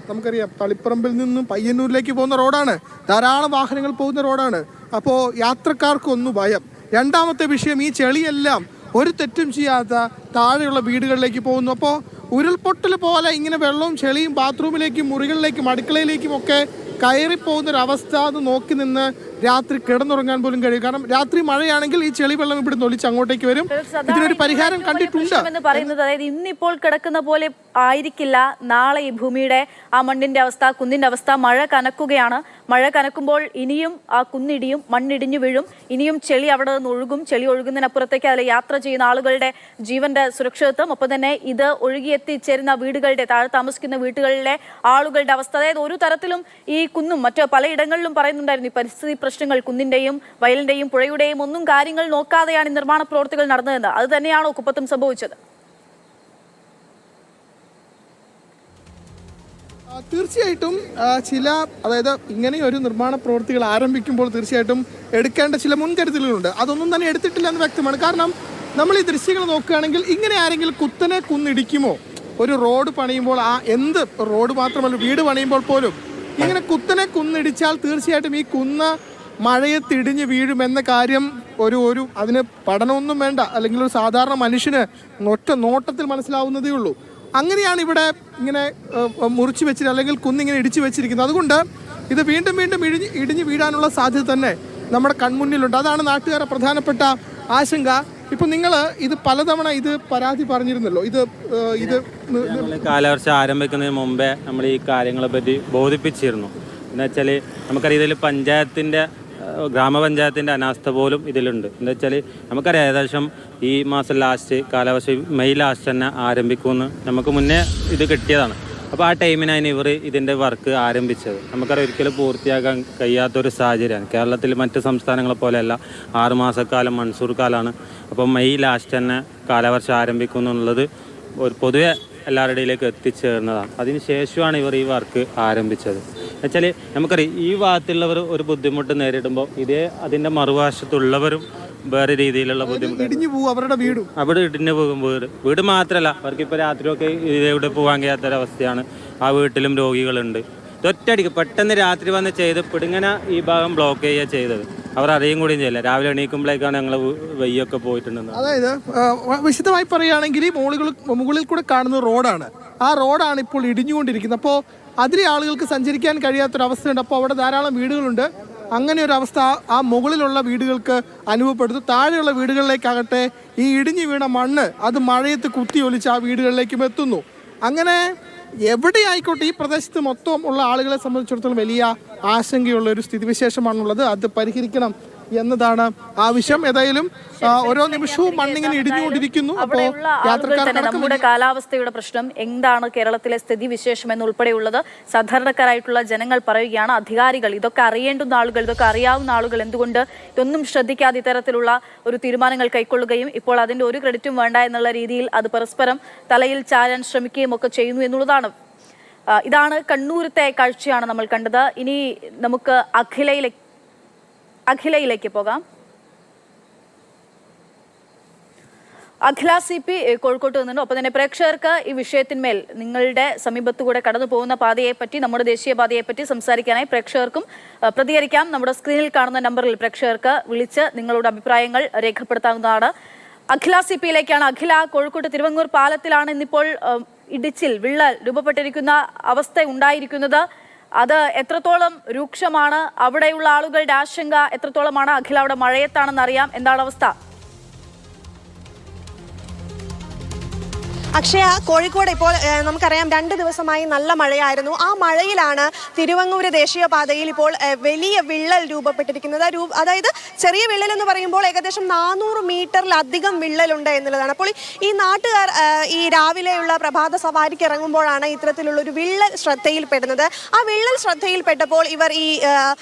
നമുക്കറിയാം തളിപ്പറമ്പിൽ നിന്നും പയ്യന്നൂരിലേക്ക് പോകുന്ന റോഡാണ്, ധാരാളം വാഹനങ്ങൾ പോകുന്ന റോഡാണ്. അപ്പോൾ യാത്രക്കാർക്കൊന്ന് ഭയം. രണ്ടാമത്തെ വിഷയം, ഈ ചെളിയെല്ലാം ഒരു തെറ്റും ചെയ്യാത്ത താഴെയുള്ള വീടുകളിലേക്ക് പോകുന്നു. അപ്പോൾ ഉരുൾപൊട്ടൽ പോലെ ഇങ്ങനെ വെള്ളവും ചെളിയും ബാത്റൂമിലേക്കും മുറികളിലേക്കും അടുക്കളയിലേക്കും ഒക്കെ കയറിപ്പോകുന്നൊരവസ്ഥ അത് നോക്കി നിന്ന് രാത്രി കിടന്നുറങ്ങാൻ പോലും കഴിയും. കാരണം രാത്രി മഴയാണെങ്കിൽ ഈ ചെളി വെള്ളം ഇവിടുന്ന് ഒലിച്ച് അങ്ങോട്ടേക്ക് വരും. ഇതിനൊരു പരിഹാരം കണ്ടിട്ടുണ്ട് എന്ന് പറയുന്നത്. അതായത് ഇന്നിപ്പോൾ കിടക്കുന്ന പോലെ ആയിരിക്കില്ല നാളെ ഈ ഭൂമിയുടെ ആ മണ്ണിന്റെ അവസ്ഥ, കുന്നിന്റെ അവസ്ഥ. മഴ കനക്കുകയാണ്. മഴ കനക്കുമ്പോൾ ഇനിയും ആ കുന്നിടിയും, മണ്ണിടിഞ്ഞു വീഴും, ഇനിയും ചെളി അവിടെ നിന്ന് ഒഴുകും. ചെളി ഒഴുകുന്നതിനപ്പുറത്തേക്ക് അതിൽ യാത്ര ചെയ്യുന്ന ആളുകളുടെ ജീവന്റെ സുരക്ഷിതത്വം, ഒപ്പം തന്നെ ഇത് ഒഴുകിയെത്തിച്ചേരുന്ന വീടുകളുടെ, താഴെ താമസിക്കുന്ന വീടുകളിലെ ആളുകളുടെ അവസ്ഥ. അതായത് ഒരു തരത്തിലും ഈ കുന്നും മറ്റു പലയിടങ്ങളിലും പറയുന്നുണ്ടായിരുന്നു ഈ പരിസ്ഥിതി പ്രശ്നങ്ങൾ, കുന്നിന്റെയും വയലിന്റെയും പുഴയുടെയും ഒന്നും കാര്യങ്ങൾ നോക്കാതെയാണ് ഈ നിർമ്മാണ പ്രവർത്തികൾ നടന്നതെന്ന്. അത് തന്നെയാണോ കുപ്പത്തും സംഭവിച്ചത്? തീർച്ചയായിട്ടും അതായത് ഇങ്ങനെ ഒരു നിർമ്മാണ പ്രവൃത്തികൾ ആരംഭിക്കുമ്പോൾ തീർച്ചയായിട്ടും എടുക്കേണ്ട ചില മുൻകരുതലുകളുണ്ട്. അതൊന്നും തന്നെ എടുത്തിട്ടില്ല എന്ന് വ്യക്തമാണ്. കാരണം നമ്മൾ ഈ ദൃശ്യങ്ങൾ നോക്കുകയാണെങ്കിൽ ഇങ്ങനെ ആരെങ്കിലും കുത്തനെ കുന്നിടിക്കുമോ? ഒരു റോഡ് പണിയുമ്പോൾ എന്ത് റോഡ് മാത്രമല്ല, വീട് പണിയുമ്പോൾ പോലും ഇങ്ങനെ കുത്തനെ കുന്നിടിച്ചാൽ തീർച്ചയായിട്ടും ഈ കുന്ന് മഴയത്തിടിഞ്ഞ് വീഴുമെന്ന കാര്യം അതിന് പഠനമൊന്നും വേണ്ട, അല്ലെങ്കിൽ ഒരു സാധാരണ മനുഷ്യന് ഒറ്റ നോട്ടത്തിൽ മനസ്സിലാവുന്നതേ ഉള്ളൂ. അങ്ങനെയാണ് ഇവിടെ ഇങ്ങനെ മുറിച്ച് വെച്ചിട്ട് അല്ലെങ്കിൽ കുന്നിങ്ങനെ ഇടിച്ചു വെച്ചിരിക്കുന്നത്. അതുകൊണ്ട് ഇത് വീണ്ടും വീണ്ടും ഇടിഞ്ഞ് വീഴാനുള്ള സാധ്യത തന്നെ നമ്മുടെ കൺമുന്നിലുണ്ട്. അതാണ് നാട്ടുകാരുടെ പ്രധാനപ്പെട്ട ആശങ്ക. ഇപ്പം നിങ്ങൾ ഇത് പലതവണ ഇത് പരാതി പറഞ്ഞിരുന്നല്ലോ. ഇത് കാലവർഷം ആരംഭിക്കുന്നതിന് മുമ്പേ നമ്മൾ ഈ കാര്യങ്ങളെ പറ്റി ബോധിപ്പിച്ചിരുന്നു. എന്ന് വെച്ചാൽ നമുക്കറിയാം ഇതിൽ ഗ്രാമപഞ്ചായത്തിൻ്റെ അനാസ്ഥ പോലും ഇതിലുണ്ട്. എന്താ വെച്ചാൽ നമുക്കറിയാം ഏകദേശം ഈ മാസം ലാസ്റ്റ്, കാലവർഷം മെയ് ലാസ്റ്റ് തന്നെ ആരംഭിക്കുമെന്ന് നമുക്ക് മുന്നേ ഇത് കിട്ടിയതാണ്. അപ്പോൾ ആ ടൈമിനാണ് ഇവർ ഇതിൻ്റെ വർക്ക് ആരംഭിച്ചത്. നമുക്കറിയാം ഒരിക്കലും പൂർത്തിയാക്കാൻ കഴിയാത്തൊരു സാഹചര്യമാണ്. കേരളത്തിൽ മറ്റ് സംസ്ഥാനങ്ങളെ പോലെയല്ല 6 മാസക്കാലം മൺസൂർ കാലമാണ്. അപ്പോൾ മെയ് ലാസ്റ്റ് തന്നെ കാലവർഷം ആരംഭിക്കുമെന്നുള്ളത് പൊതുവെ എല്ലാവരുടെയിലേക്ക് എത്തിച്ചേർന്നതാണ്. അതിന് ശേഷമാണ് ഇവർ ഈ വർക്ക് ആരംഭിച്ചത്. എന്നുവെച്ചാൽ നമുക്കറിയാം ഈ ഭാഗത്തുള്ളവർ ഒരു ബുദ്ധിമുട്ട് നേരിടുമ്പോൾ അതിൻ്റെ മറുവശത്തുള്ളവരും വേറെ രീതിയിലുള്ള ബുദ്ധിമുട്ട് അവിടെ ഇടിഞ്ഞു പോകും. വീട് മാത്രമല്ല, അവർക്കിപ്പോൾ രാത്രിയൊക്കെ ഇതിലൂടെ പോകാൻ കഴിയാത്തൊരവസ്ഥയാണ്. ആ വീട്ടിലും രോഗികളുണ്ട്. ഇതൊറ്റയടിക്ക് പെട്ടെന്ന് രാത്രി വന്ന് ചെയ്തപ്പോൾ ഇങ്ങനെ ഈ ഭാഗം ബ്ലോക്ക് ചെയ്യുക ചെയ്തത്. അവർ അറിയും കൂടിയും ചെയ്യില്ല. രാവിലെ എണീക്കുമ്പോഴേക്കാണ് ഞങ്ങൾ വയ്യൊക്കെ പോയിട്ടുണ്ടെന്ന്. അതായത് വിശദമായി പറയുകയാണെങ്കിൽ മുകളിൽ കൂടെ കാണുന്ന റോഡാണ്. ആ റോഡാണ് ഇപ്പോൾ ഇടിഞ്ഞുകൊണ്ടിരിക്കുന്നത്. അപ്പോൾ അതിലെ ആളുകൾക്ക് സഞ്ചരിക്കാൻ കഴിയാത്തൊരവസ്ഥയുണ്ട്. അപ്പോൾ അവിടെ ധാരാളം വീടുകളുണ്ട്. അങ്ങനെ ഒരു അവസ്ഥ ആ മുകളിലുള്ള വീടുകൾക്ക് അനുഭവപ്പെടുന്നു. താഴെയുള്ള വീടുകളിലേക്കാകട്ടെ ഈ ഇടിഞ്ഞു വീണ മണ്ണ് അത് മഴയത്ത് കുത്തിയൊലിച്ച് ആ വീടുകളിലേക്കും എത്തുന്നു. അങ്ങനെ എവിടെയായിക്കോട്ടെ ഈ പ്രദേശത്ത് മൊത്തം ഉള്ള ആളുകളെ സംബന്ധിച്ചിടത്തോളം വലിയ ആശങ്കയുള്ള ഒരു സ്ഥിതിവിശേഷമാണുള്ളത്. അത് പരിഹരിക്കണം എന്നതാണ് ആവശ്യം. ഏതായാലും ഓരോ നിമിഷവും മണ്ണിങ്ങനെ ഇടിഞ്ഞുകൊണ്ടിരിക്കുന്നു. അപ്പോൾ നമ്മുടെ കാലാവസ്ഥയുടെ പ്രശ്നം എന്താണ്, കേരളത്തിലെ സ്ഥിതിവിശേഷം എന്നുൾപ്പെടെയുള്ളത് സാധാരണക്കാരായിട്ടുള്ള ജനങ്ങൾ പറയുകയാണ്. അധികാരികൾ, ഇതൊക്കെ അറിയേണ്ടുന്ന ആളുകൾ, ഇതൊക്കെ അറിയാവുന്ന ആളുകൾ എന്തുകൊണ്ട് ഇതൊന്നും ശ്രദ്ധിക്കാതെ ഇത്തരത്തിലുള്ള ഒരു തീരുമാനങ്ങൾ കൈക്കൊള്ളുകയും ഇപ്പോൾ അതിന്റെ ഒരു ക്രെഡിറ്റും വേണ്ട എന്നുള്ള രീതിയിൽ അത് പരസ്പരം തലയിൽ ചാരാൻ ശ്രമിക്കുകയും ഒക്കെ ചെയ്യുന്നു എന്നുള്ളതാണ്. ഇതാണ് കണ്ണൂരത്തെ കാഴ്ചയാണ് നമ്മൾ കണ്ടത്. ഇനി നമുക്ക് അഖിലയിലേക്ക് പോകാം. അഖില CP കോഴിക്കോട്ട് നിന്നുണ്ട്. ഒപ്പം തന്നെ പ്രേക്ഷകർക്ക് ഈ വിഷയത്തിന്മേൽ നിങ്ങളുടെ സമീപത്തുകൂടെ കടന്നു പോകുന്ന പാതയെപ്പറ്റി, നമ്മുടെ ദേശീയപാതയെപ്പറ്റി സംസാരിക്കാനായി പ്രേക്ഷകർക്കും പ്രതികരിക്കാം. നമ്മുടെ സ്ക്രീനിൽ കാണുന്ന നമ്പറിൽ പ്രേക്ഷകർക്ക് വിളിച്ച് നിങ്ങളുടെ അഭിപ്രായങ്ങൾ രേഖപ്പെടുത്താവുന്നതാണ്. അഖില CPയിലേക്കാണ്. അഖില, കോഴിക്കോട്ട് തിരുവങ്ങൂർ പാലത്തിലാണ് ഇന്നിപ്പോൾ വിള്ളൽ രൂപപ്പെട്ടിരിക്കുന്ന അവസ്ഥ ഉണ്ടായിരിക്കുന്നത്. അത് എത്രത്തോളം രൂക്ഷമാണ്? അവിടെയുള്ള ആളുകളുടെ ആശങ്ക എത്രത്തോളമാണ്? അഖില അവിടെ മഴയത്താണെന്ന് അറിയാം. എന്താണ് അവസ്ഥ? അക്ഷയ, കോഴിക്കോട് ഇപ്പോൾ നമുക്കറിയാം 2 ദിവസമായി നല്ല മഴയായിരുന്നു. ആ മഴയിലാണ് തിരുവങ്ങൂര് ദേശീയപാതയിൽ ഇപ്പോൾ വലിയ വിള്ളൽ രൂപപ്പെട്ടിരിക്കുന്നത്. അതായത് ചെറിയ വിള്ളൽ എന്ന് പറയുമ്പോൾ ഏകദേശം 400 മീറ്ററിലധികം വിള്ളലുണ്ട് എന്നുള്ളതാണ്. അപ്പോൾ ഈ നാട്ടുകാർ ഈ രാവിലെയുള്ള പ്രഭാത സവാരിക്ക് ഇറങ്ങുമ്പോഴാണ് ഇത്തരത്തിലുള്ള ഒരു വിള്ളൽ ശ്രദ്ധയിൽപ്പെടുന്നത്. ആ വിള്ളൽ ശ്രദ്ധയിൽപ്പെട്ടപ്പോൾ ഇവർ ഈ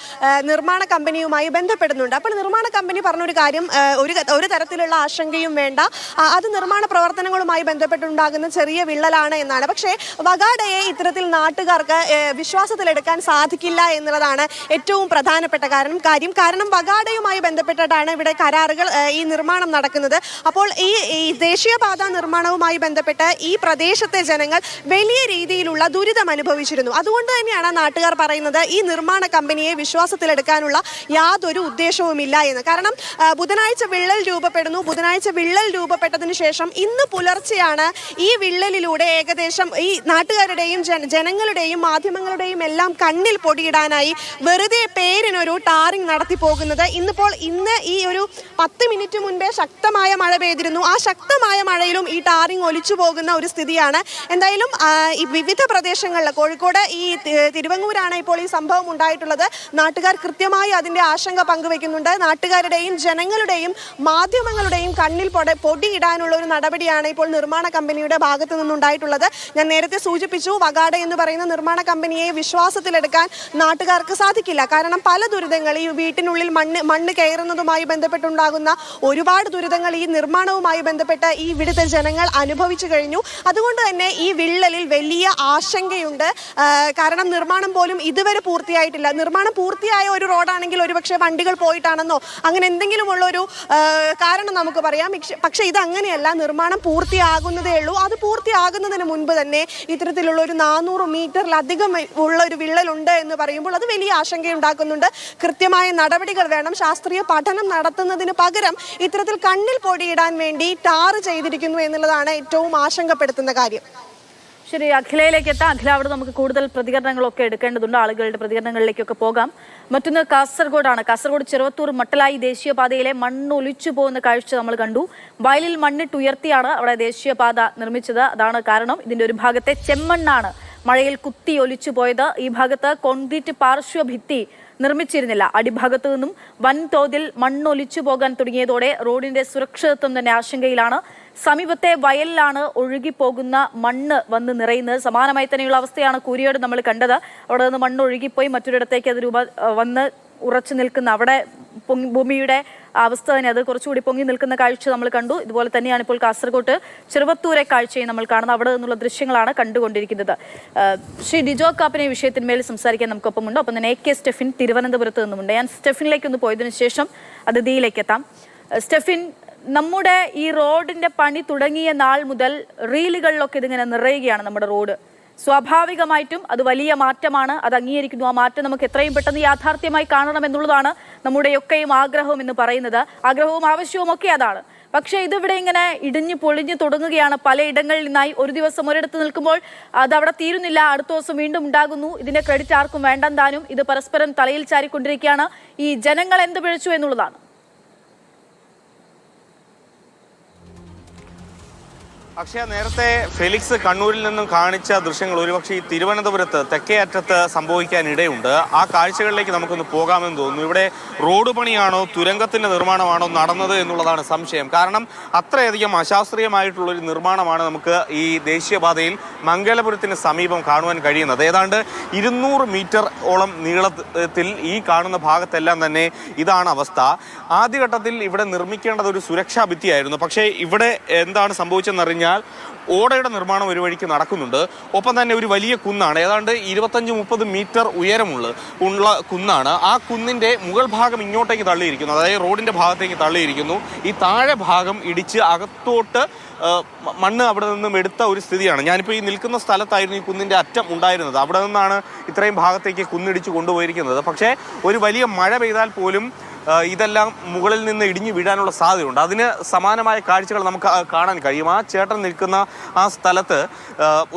നിർമ്മാണ കമ്പനിയുമായി ബന്ധപ്പെടുന്നുണ്ട്. അപ്പോൾ നിർമ്മാണ കമ്പനി പറഞ്ഞൊരു കാര്യം, ഒരു തരത്തിലുള്ള ആശങ്കയും വേണ്ട, അത് നിർമ്മാണ പ്രവർത്തനങ്ങളുമായി ബന്ധപ്പെട്ടുണ്ടാകുന്ന ചെറിയ വിള്ളലാണ് എന്നാണ്. പക്ഷേ വഗാഡയെ ഇത്തരത്തിൽ നാട്ടുകാർക്ക് വിശ്വാസത്തിലെടുക്കാൻ സാധിക്കില്ല എന്നുള്ളതാണ് ഏറ്റവും പ്രധാനപ്പെട്ട കാര്യം. കാരണം വഗാഡയുമായി ബന്ധപ്പെട്ടിട്ടാണ് ഇവിടെ കരാറുകൾ ഈ നിർമ്മാണം നടക്കുന്നത്. അപ്പോൾ ഈ ദേശീയപാത നിർമ്മാണവുമായി ബന്ധപ്പെട്ട് ഈ പ്രദേശത്തെ ജനങ്ങൾ വലിയ രീതിയിലുള്ള ദുരിതം അനുഭവിച്ചിരുന്നു. അതുകൊണ്ട് തന്നെയാണ് നാട്ടുകാർ പറയുന്നത് ഈ നിർമ്മാണ കമ്പനിയെ വിശ്വാസത്തിലെടുക്കാനുള്ള യാതൊരു ഉദ്ദേശവുമില്ല എന്ന്. കാരണം ബുധനാഴ്ച വിള്ളൽ രൂപപ്പെടുന്നു. ബുധനാഴ്ച വിള്ളൽ രൂപപ്പെട്ടതിന് ശേഷം ഇന്ന് പുലർച്ചെയാണ് ഈ വിള്ളലിലൂടെ ഏകദേശം ഈ നാട്ടുകാരുടെയും ജനങ്ങളുടെയും മാധ്യമങ്ങളുടെയും എല്ലാം കണ്ണിൽ പൊടിയിടാനായി വെറുതെ പേരിനൊരു ടാറിംഗ് നടത്തി പോകുന്നത്. ഇന്ന് ഈ ഒരു 10 മിനിറ്റ് മുൻപേ ശക്തമായ മഴ പെയ്തിരുന്നു. ആ ശക്തമായ മഴയിലും ഈ ടാറിംഗ് ഒലിച്ചു പോകുന്ന ഒരു സ്ഥിതിയാണ്. എന്തായാലും ഈ വിവിധ പ്രദേശങ്ങളിൽ, കോഴിക്കോട് ഈ തിരുവങ്ങൂരാണ് ഇപ്പോൾ ഈ സംഭവം ഉണ്ടായിട്ടുള്ളത്. നാട്ടുകാർ കൃത്യമായി അതിന്റെ ആശങ്ക പങ്കുവെക്കുന്നുണ്ട്. നാട്ടുകാരുടെയും ജനങ്ങളുടെയും മാധ്യമങ്ങളുടെയും കണ്ണിൽ പൊടിയിടാനുള്ള ഒരു നടപടിയാണ് ഇപ്പോൾ നിർമ്മാണ കമ്പനിയുടെ ഭാഗത്തു നിന്നുണ്ടായിട്ടുള്ളത്. ഞാൻ നേരത്തെ സൂചിപ്പിച്ചു, വഗാഡ എന്ന് പറയുന്ന നിർമ്മാണ കമ്പനിയെ വിശ്വാസത്തിലെടുക്കാൻ നാട്ടുകാർക്ക് സാധിക്കില്ല. കാരണം പല ദുരിതങ്ങൾ, ഈ വീട്ടിനുള്ളിൽ മണ്ണ് കയറുന്നതുമായി ബന്ധപ്പെട്ടുണ്ടാകുന്ന ഒരുപാട് ദുരിതങ്ങൾ ഈ നിർമ്മാണവുമായി ബന്ധപ്പെട്ട് ഈ ഇവിടുത്തെ ജനങ്ങൾ അനുഭവിച്ചു കഴിഞ്ഞു. അതുകൊണ്ട് തന്നെ ഈ വിള്ളലിൽ വലിയ ആശങ്കയുണ്ട്. കാരണം നിർമ്മാണം പോലും ഇതുവരെ പൂർത്തിയായിട്ടില്ല. നിർമ്മാണം പൂർത്തിയായ ഒരു റോഡാണെങ്കിൽ ഒരുപക്ഷെ വണ്ടികൾ പോയിട്ടാണെന്നോ അങ്ങനെ എന്തെങ്കിലുമുള്ളൊരു കാരണം നമുക്ക് പറയാം. പക്ഷെ ഇത് അങ്ങനെയല്ല, നിർമ്മാണം പൂർത്തിയാകുന്നതേ ഉള്ളൂ. അത് പൂർത്തിയാകുന്നതിന് മുൻപ് തന്നെ ഇത്തരത്തിലുള്ള ഒരു 400 മീറ്ററിലധികം ഉള്ള ഒരു വിള്ളലുണ്ട് എന്ന് പറയുമ്പോൾ അത് വലിയ ആശങ്കയുണ്ടാക്കുന്നുണ്ട്. കൃത്യമായ നടപടികൾ വേണം. ശാസ്ത്രീയ പഠനം നടത്തുന്നതിന് പകരം ഇത്തരത്തിൽ കണ്ണിൽ പൊടിയിടാൻ വേണ്ടി ടാർ ചെയ്തിരിക്കുന്നു എന്നുള്ളതാണ് ഏറ്റവും ആശങ്കപ്പെടുത്തുന്ന കാര്യം. ശരി, അഖിലയിലേക്ക് എത്താം. അഖില, അവിടെ നമുക്ക് കൂടുതൽ പ്രതികരണങ്ങളൊക്കെ എടുക്കേണ്ടതുണ്ട്. ആളുകളുടെ പ്രതികരണങ്ങളിലേക്കൊക്കെ പോകാം. മറ്റൊന്ന് കാസർഗോഡാണ്. കാസർഗോഡ് ചെറുവത്തൂർ മട്ടലായി ദേശീയപാതയിലെ മണ്ണ് ഒലിച്ചു പോകുന്ന കാഴ്ച നമ്മൾ കണ്ടു. വയലിൽ മണ്ണിട്ടുയർത്തിയാണ് അവിടെ ദേശീയപാത നിർമ്മിച്ചത്. അതാണ് കാരണം. ഇതിന്റെ ഒരു ഭാഗത്തെ ചെമ്മണ്ണാണ് മഴയിൽ കുത്തി ഒലിച്ചു പോയത്. ഈ ഭാഗത്ത് കോൺക്രീറ്റ് പാർശ്വഭിത്തി നിർമ്മിച്ചിരുന്നില്ല. അടിഭാഗത്തു നിന്നും വൻതോതിൽ മണ്ണൊലിച്ചു പോകാൻ തുടങ്ങിയതോടെ റോഡിന്റെ സുരക്ഷിതത്വം തന്നെ ആശങ്കയിലാണ്. സമീപത്തെ വയലിലാണ് ഒഴുകിപ്പോകുന്ന മണ്ണ് വന്ന് നിറയുന്നത്. സമാനമായി തന്നെയുള്ള അവസ്ഥയാണ് കൂരിയോട് നമ്മൾ കണ്ടത്. അവിടെ നിന്ന് മണ്ണ് ഒഴുകിപ്പോയി മറ്റൊരിടത്തേക്ക് അത് വന്ന് ഉറച്ചു നിൽക്കുന്ന, അവിടെ ഭൂമിയുടെ അവസ്ഥ തന്നെ അത് കുറച്ചുകൂടി പൊങ്ങി നിൽക്കുന്ന കാഴ്ച നമ്മൾ കണ്ടു. ഇതുപോലെ തന്നെയാണ് ഇപ്പോൾ കാസർഗോഡ് ചെറുവത്തൂരെ കാഴ്ചയും നമ്മൾ കാണുന്നത്. അവിടെ നിന്നുള്ള ദൃശ്യങ്ങളാണ് കണ്ടുകൊണ്ടിരിക്കുന്നത്. ശ്രീ ഡിജോ കാപ്പനെ വിഷയത്തിന്മേൽ സംസാരിക്കാൻ നമുക്കൊപ്പമുണ്ട്. ഒപ്പം തന്നെ AK സ്റ്റെഫിൻ തിരുവനന്തപുരത്ത് നിന്നുമുണ്ട്. ഞാൻ സ്റ്റെഫിനിലേക്ക് ഒന്ന് പോയതിനു ശേഷം അതിഥിയിലേക്ക് എത്താം. സ്റ്റെഫിൻ, നമ്മുടെ ഈ റോഡിന്റെ പണി തുടങ്ങിയ നാൾ മുതൽ റീലുകളിലൊക്കെ ഇതിങ്ങനെ നിറയുകയാണ് നമ്മുടെ റോഡ്. സ്വാഭാവികമായിട്ടും അത് വലിയ മാറ്റമാണ്, അത് അംഗീകരിക്കുന്നു. ആ മാറ്റം നമുക്ക് എത്രയും പെട്ടെന്ന് യാഥാർത്ഥ്യമായി കാണണം എന്നുള്ളതാണ് നമ്മുടെയൊക്കെയും ആഗ്രഹവും എന്ന് പറയുന്നത്. ആഗ്രഹവും ആവശ്യവും ഒക്കെ അതാണ്. പക്ഷേ ഇതിവിടെ ഇങ്ങനെ ഇടിഞ്ഞു പൊളിഞ്ഞു തുടങ്ങുകയാണ് പലയിടങ്ങളിൽ നിന്നായി. ഒരു ദിവസം ഒരിടത്ത് നിൽക്കുമ്പോൾ അത് അവിടെ തീരുന്നില്ല, അടുത്ത ദിവസം വീണ്ടും ഉണ്ടാകുന്നു. ഇതിന്റെ ക്രെഡിറ്റ് ആർക്കും വേണ്ടെന്താനും. ഇത് പരസ്പരം തലയിൽ ചാരിക്കൊണ്ടിരിക്കുകയാണ്. ഈ ജനങ്ങൾ എന്ത് പിഴച്ചു എന്നുള്ളതാണ്. അക്ഷയ, നേരത്തെ ഫെലിക്സ് കണ്ണൂരിൽ നിന്നും കാണിച്ച ദൃശ്യങ്ങൾ ഒരുപക്ഷെ ഈ തിരുവനന്തപുരത്ത് തെക്കേ അറ്റത്ത് സംഭവിക്കാനിടയുണ്ട്. ആ കാഴ്ചകളിലേക്ക് നമുക്കൊന്ന് പോകാമെന്ന് തോന്നുന്നു. ഇവിടെ റോഡ് പണിയാണോ തുരങ്കത്തിന്റെ നിർമ്മാണമാണോ നടന്നത് എന്നുള്ളതാണ് സംശയം. കാരണം അത്രയധികം അശാസ്ത്രീയമായിട്ടുള്ളൊരു നിർമ്മാണമാണ് നമുക്ക് ഈ ദേശീയപാതയിൽ മംഗലപുരത്തിന് സമീപം കാണുവാൻ കഴിയുന്നത്. ഏതാണ്ട് 200 മീറ്റർ ഓളം നീളത്തിൽ ഈ കാണുന്ന ഭാഗത്തെല്ലാം തന്നെ ഇതാണ് അവസ്ഥ. ആദ്യഘട്ടത്തിൽ ഇവിടെ നിർമ്മിക്കേണ്ടത് ഒരു സുരക്ഷാ ഭിത്തിയായിരുന്നു. പക്ഷേ ഇവിടെ എന്താണ് സംഭവിച്ചതെന്നറിഞ്ഞാൽ ഓടയുടെ നിർമ്മാണം ഒരു വഴിക്ക് നടക്കുന്നുണ്ട്. ഒപ്പം തന്നെ ഒരു വലിയ കുന്നാണ്, ഏതാണ്ട് 25-30 മീറ്റർ ഉയരമുള്ള കുന്നാണ്. ആ കുന്നിൻ്റെ മുകൾ ഭാഗം ഇങ്ങോട്ടേക്ക് തള്ളിയിരിക്കുന്നു, അതായത് റോഡിൻ്റെ ഭാഗത്തേക്ക് തള്ളിയിരിക്കുന്നു. ഈ താഴെ ഭാഗം ഇടിച്ച് അകത്തോട്ട് മണ്ണ് അവിടെ നിന്നും എടുത്ത ഒരു സ്ഥിതിയാണ്. ഞാനിപ്പോൾ ഈ നിൽക്കുന്ന സ്ഥലത്തായിരുന്നു ഈ കുന്നിൻ്റെ അറ്റം ഉണ്ടായിരുന്നത്. അവിടെ നിന്നാണ് ഇത്രയും ഭാഗത്തേക്ക് കുന്നിടിച്ച് കൊണ്ടുപോയിരിക്കുന്നത്. പക്ഷേ ഒരു വലിയ മഴ പെയ്താൽ പോലും ഇതെല്ലാം മുകളിൽ നിന്ന് ഇടിഞ്ഞു വീഴാനുള്ള സാധ്യതയുണ്ട്. അതിന് സമാനമായ കാഴ്ചകൾ നമുക്ക് കാണാൻ കഴിയും. ആ ചേട്ടൻ നിൽക്കുന്ന ആ സ്ഥലത്ത്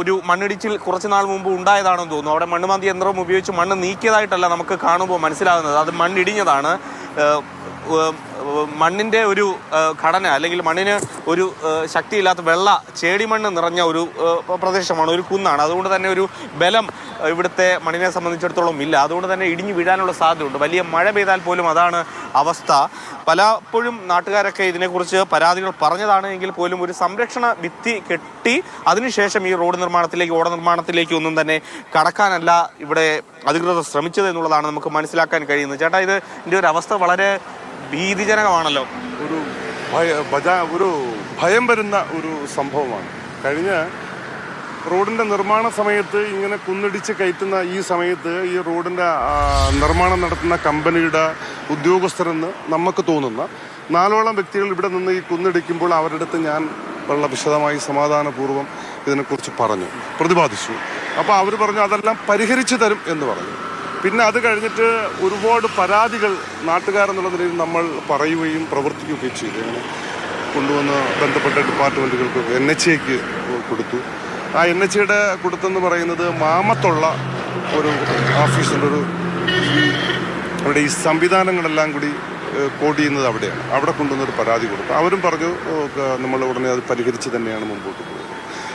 ഒരു മണ്ണിടിച്ചിൽ കുറച്ച് നാൾ മുമ്പ് ഉണ്ടായതാണെന്ന് തോന്നുന്നു. അവിടെ മണ്ണുമാന്തി യന്ത്രം ഉപയോഗിച്ച് മണ്ണ് നീക്കിയതായിട്ടല്ല നമുക്ക് കാണുമ്പോൾ മനസ്സിലാകുന്നത്, അത് മണ്ണിടിഞ്ഞതാണ്. മണ്ണിൻ്റെ ഒരു ഘടന അല്ലെങ്കിൽ മണ്ണിന് ഒരു ശക്തിയില്ലാത്ത വെള്ള ചേടിമണ്ണ് നിറഞ്ഞ ഒരു പ്രദേശമാണ്, ഒരു കുന്നാണ്. അതുകൊണ്ട് തന്നെ ഒരു ബലം ഇവിടുത്തെ മണ്ണിനെ സംബന്ധിച്ചിടത്തോളം ഇല്ല. അതുകൊണ്ട് തന്നെ ഇടിഞ്ഞു വീഴാനുള്ള സാധ്യതയുണ്ട്. വലിയ മഴ പെയ്താൽ പോലും അതാണ് അവസ്ഥ. പലപ്പോഴും നാട്ടുകാരൊക്കെ ഇതിനെക്കുറിച്ച് പരാതികൾ പറഞ്ഞതാണ് എങ്കിൽ പോലും ഒരു സംരക്ഷണ ഭിത്തി കെട്ടി അതിനുശേഷം ഈ റോഡ് നിർമ്മാണത്തിലേക്ക്, ഓട നിർമ്മാണത്തിലേക്ക് ഒന്നും തന്നെ കടക്കാനല്ല ഇവിടെ അധികൃതർ ശ്രമിച്ചത് എന്നുള്ളതാണ് നമുക്ക് മനസ്സിലാക്കാൻ കഴിയുന്നത്. ചേട്ടാ, ഇതിൻ്റെ ഒരു അവസ്ഥ വളരെ ഭീതിജനകമാണല്ലോ. ഒരു ഭയം വരുന്ന ഒരു സംഭവമാണ്. കഴിഞ്ഞ റോഡിൻ്റെ നിർമ്മാണ സമയത്ത് ഇങ്ങനെ കുന്നിടിച്ച് കയറ്റുന്ന ഈ സമയത്ത് ഈ റോഡിൻ്റെ നിർമ്മാണം നടത്തുന്ന കമ്പനിയുടെ ഉദ്യോഗസ്ഥരെന്ന് നമുക്ക് തോന്നുന്ന 4ഓളം വ്യക്തികൾ ഇവിടെ നിന്ന് ഈ കുന്നിടിക്കുമ്പോൾ അവരുടെ അടുത്ത് ഞാൻ വളരെ വിശദമായി സമാധാനപൂർവ്വം ഇതിനെക്കുറിച്ച് പ്രതിപാദിച്ചു. അപ്പോൾ അവർ പറഞ്ഞു അതെല്ലാം പരിഹരിച്ചു തരും എന്ന് പറഞ്ഞു. പിന്നെ അത് കഴിഞ്ഞിട്ട് ഒരുപാട് പരാതികൾ നാട്ടുകാരെന്നുള്ള നിലയിൽ നമ്മൾ പറയുകയും പ്രവർത്തിക്കുകയും ചെയ്തു. അങ്ങനെ കൊണ്ടുവന്ന് ബന്ധപ്പെട്ട ഡിപ്പാർട്ട്മെൻറ്റുകൾക്ക് NHAക്ക് കൊടുത്തു. ആ NHAയുടെ കൊടുത്തെന്ന് പറയുന്നത് മാമത്തുള്ള ഒരു ഓഫീസിൻ്റെ അവിടെ ഈ സംവിധാനങ്ങളെല്ലാം കൂടി കോഡ് ചെയ്യുന്നത് അവിടെയാണ്. അവിടെ കൊണ്ടുവന്നൊരു പരാതി കൊടുത്തു. അവരും പറഞ്ഞു നമ്മൾ ഉടനെ അത് പരിഹരിച്ച് തന്നെയാണ് മുമ്പോട്ട് പോകുന്നത്.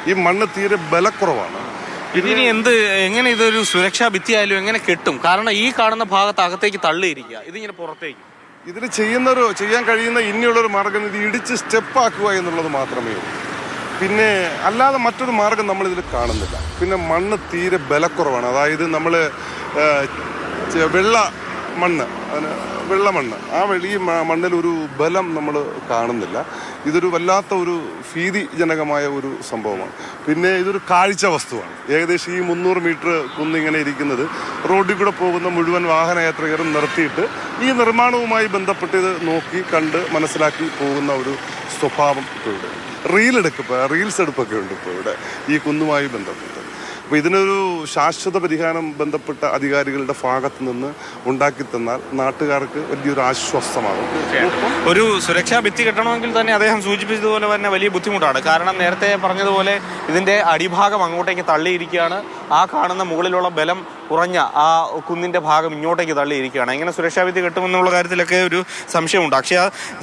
ഈ മണ്ണ് തീരെ ബലക്കുറവാണ്. ഇതിനി എങ്ങനെ ഇതൊരു സുരക്ഷാ ഭിത്തിയായാലും എങ്ങനെ കെട്ടും? കാരണം ഈ കാണുന്ന ഭാഗത്ത് അകത്തേക്ക് തള്ളിയിരിക്കുക, ഇതിങ്ങനെ പുറത്തേക്ക്. ഇതിന് ചെയ്യാൻ കഴിയുന്ന ഇനിയുള്ളൊരു മാർഗം ഇത് ഇടിച്ച് സ്റ്റെപ്പാക്കുക എന്നുള്ളത് മാത്രമേ ഉള്ളൂ. പിന്നെ അല്ലാതെ മറ്റൊരു മാർഗം നമ്മളിതിൽ കാണുന്നില്ല. പിന്നെ മണ്ണ് തീരെ ബലക്കുറവാണ്. അതായത് നമ്മൾ വെള്ളമണ്ണ് ഈ മണ്ണിലൊരു ബലം നമ്മൾ കാണുന്നില്ല. ഇതൊരു വല്ലാത്ത ഒരു ഭീതിജനകമായ ഒരു സംഭവമാണ്. പിന്നെ ഇതൊരു കാഴ്ച വസ്തുവാണ്. ഏകദേശം ഈ 300 മീറ്റർ കുന്നിങ്ങനെ ഇരിക്കുന്നത് റോഡിൽ കൂടെ പോകുന്ന മുഴുവൻ വാഹനയാത്രികരും നിർത്തിയിട്ട് ഈ നിർമ്മാണവുമായി ബന്ധപ്പെട്ട് ഇത് നോക്കി കണ്ട് മനസ്സിലാക്കി പോകുന്ന ഒരു സ്വഭാവം ഇപ്പോൾ ഇവിടെ. റീൽസ് എടുപ്പൊക്കെ ഉണ്ട് ഇപ്പോൾ ഇവിടെ ഈ കുന്നുമായി ബന്ധപ്പെട്ട്. അപ്പോൾ ഇതിനൊരു ശാശ്വത പരിഹാരം ബന്ധപ്പെട്ട അധികാരികളുടെ ഭാഗത്ത് നിന്ന് ഉണ്ടാക്കി തന്നാൽ നാട്ടുകാർക്ക് വലിയൊരു ആശ്വാസമാകും. ഒരു സുരക്ഷാ ഭിത്തി കെട്ടണമെങ്കിൽ തന്നെ അദ്ദേഹം സൂചിപ്പിച്ചതുപോലെ തന്നെ വലിയ ബുദ്ധിമുട്ടാണ്. കാരണം നേരത്തെ പറഞ്ഞതുപോലെ ഇതിൻ്റെ അടിഭാഗം അങ്ങോട്ടേക്ക് തള്ളിയിരിക്കുകയാണ്. ആ കാണുന്ന മുകളിലുള്ള ബലം കുറഞ്ഞ ആ കുന്നിൻ്റെ ഭാഗം ഇങ്ങോട്ടേക്ക് തള്ളിയിരിക്കുകയാണ്. എങ്ങനെ സുരക്ഷാ ഭിത്തി കെട്ടുമെന്നുള്ള കാര്യത്തിലൊക്കെ ഒരു സംശയമുണ്ട്. പക്ഷേ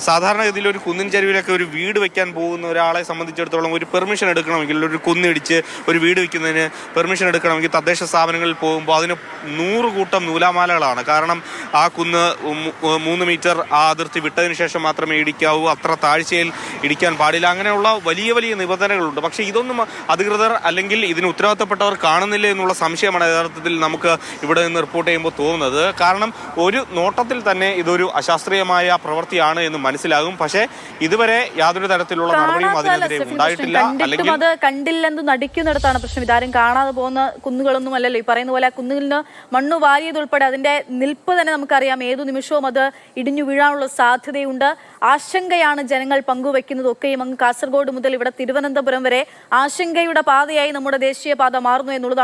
സാധാരണ ഇതിൽ ഒരു കുന്നിൻ ചരിവിലൊക്കെ ഒരു വീട് വെക്കാൻ പോകുന്ന ഒരാളെ സംബന്ധിച്ചിടത്തോളം ഒരു പെർമിഷൻ എടുക്കണമെങ്കിൽ, ഒരു കുന്നിടിച്ച് ഒരു വീട് വയ്ക്കുന്നതിന് പെർമിഷൻ എടുക്കണമെങ്കിൽ തദ്ദേശ സ്ഥാപനങ്ങളിൽ പോകുമ്പോൾ അതിന് 100 കൂട്ടം നൂലാമാലകളാണ്. കാരണം ആ കുന്ന് 3 മീറ്റർ ആ അതിർത്തി വിട്ടതിന് ശേഷം മാത്രമേ ഇടിക്കാവൂ, അത്ര താഴ്ചയിൽ ഇടിക്കാൻ പാടില്ല, അങ്ങനെയുള്ള വലിയ വലിയ നിബന്ധനകളുണ്ട്. പക്ഷേ ഇതൊന്നും അധികൃതർ അല്ലെങ്കിൽ ഇതിന് ഉത്തരവാദിത്തപ്പെട്ടവർ കാണുന്നില്ല എന്നുള്ള സംശയമാണ് യഥാർത്ഥത്തിൽ നമുക്ക് ഇവിടെ നിന്ന് റിപ്പോർട്ട് ചെയ്യുമ്പോൾ തോന്നുന്നത്. കാരണം ഒരു നോട്ടത്തിൽ തന്നെ ഇതൊരു അശാസ്ത്രീയമായ പ്രവൃത്തിയാണ് എന്ന് മനസ്സിലാകും. പക്ഷേ ഇതുവരെ യാതൊരു തരത്തിലുള്ള നടപടിയും അതിനെതിരെ ഉണ്ടായിട്ടില്ല. അല്ലെങ്കിൽ അത് കണ്ടില്ലെന്ന് നടിക്കുന്നിടത്താണ് പ്രശ്നം. ഇതാരും കാണാതെ പോകുന്ന കുന്നുകളൊന്നും അല്ലല്ലോ. ഈ പറയുന്ന പോലെ ആ കുന്നുകളിൽ മണ്ണ് വാരിയതുൾപ്പെടെ അതിന്റെ നിൽപ്പ് തന്നെ നമുക്കറിയാം. ഏതു നിമിഷവും അത് ഇടിഞ്ഞു വീഴാനുള്ള സാധ്യതയുണ്ട്. ആശങ്കയാണ് ജനങ്ങൾ പങ്കുവെക്കുന്നത്. ഒക്കെയും അങ്ങ് കാസർഗോഡ് മുതൽ ഇവിടെ തിരുവനന്തപുരം വരെ ആശങ്കയുടെ പാതയായി നമ്മുടെ ദേശീയപാത മാറുന്നു എന്നുള്ളതാണ്.